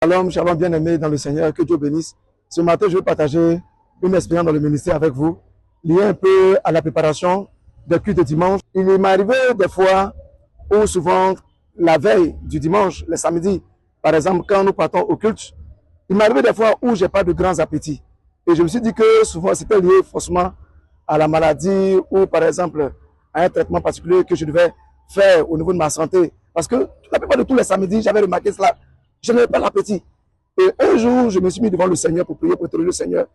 Shalom bien-aimé dans le Seigneur, que Dieu bénisse. Ce matin, je vais partager une expérience dans le ministère avec vous, liée un peu à la préparation des cultes de dimanche. Il m'est arrivé des fois, ou souvent la veille du dimanche, le samedi, par exemple, quand nous partons au culte, il m'est arrivé des fois où je n'ai pas de grands appétits. Et je me suis dit que souvent c'était lié forcément à la maladie ou par exemple à un traitement particulier que je devais faire au niveau de ma santé. Parce que la plupart de tous les samedis, j'avais remarqué cela, je n'avais pas l'appétit. Et un jour, je me suis mis devant le Seigneur pour prier, pour interroger le Seigneur.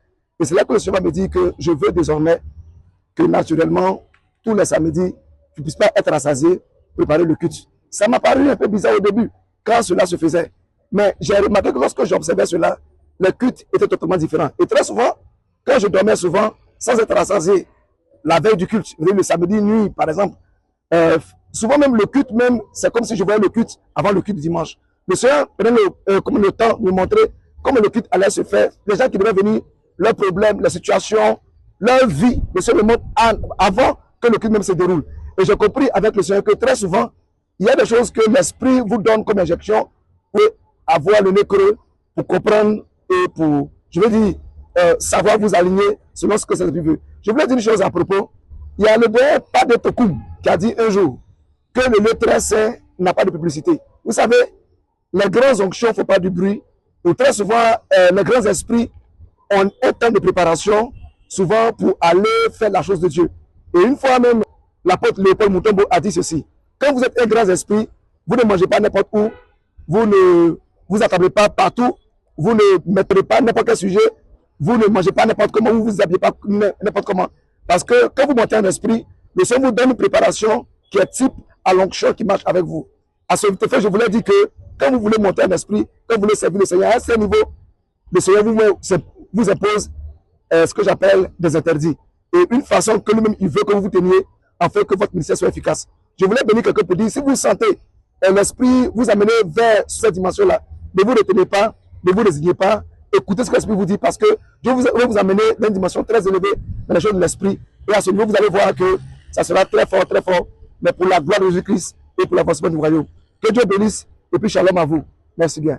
Et c'est là que le Seigneur me dit que je veux désormais que naturellement, tous les samedis, je ne puisse pas être rassasié, préparer le culte. Ça m'a paru un peu bizarre au début, quand cela se faisait. Mais j'ai remarqué que lorsque j'observais cela, le culte était totalement différent. Et très souvent, quand je dormais souvent, sans être rassasié, la veille du culte, le samedi nuit, par exemple, souvent même le culte, même, c'est comme si je voyais le culte avant le culte dimanche. Le Seigneur prenait le temps de montrer comment le culte allait se faire. Les gens qui devaient venir, leurs problèmes, la situation, leur vie, le Seigneur le montre avant que le culte même se déroule. Et j'ai compris avec le Seigneur que très souvent, il y a des choses que l'Esprit vous donne comme injection pour avoir le nez creux, pour comprendre et pour, je veux dire, savoir vous aligner selon ce que c'est veut. Je voulais dire une chose à propos. Il y a le dernier pas de Tokoum qui a dit un jour que le lieu très saint n'a pas de publicité. Vous savez, les grandes onctions ne font pas du bruit. Et très souvent, les grands esprits ont un temps de préparation, souvent pour aller faire la chose de Dieu. Et une fois même, l'apôtre Léopold Mutombo a dit ceci. Quand vous êtes un grand esprit, vous ne mangez pas n'importe où, vous ne vous attablez pas partout, vous ne mettrez pas n'importe quel sujet, vous ne mangez pas n'importe comment, vous ne vous habillez pas n'importe comment. Parce que quand vous montez un esprit, le Seigneur vous donne une préparation qui est type à l'onction qui marche avec vous. À ce fait, je voulais dire que quand vous voulez monter un esprit, quand vous voulez servir le Seigneur, à ce niveau, le Seigneur vous impose ce que j'appelle des interdits. Et une façon que lui-même, il veut que vous vous teniez afin que votre ministère soit efficace. Je voulais bénir quelqu'un pour dire, si vous sentez l'esprit vous amener vers cette dimension-là, ne vous retenez pas, ne vous résignez pas, écoutez ce que l'esprit vous dit, parce que Dieu va vous amener dans une dimension très élevée dans les choses de l'esprit. Et à ce niveau, vous allez voir que ça sera très fort, mais pour la gloire de Jésus-Christ et pour l'avancement du royaume. Que Dieu bénisse et puis shalom à vous. Merci bien.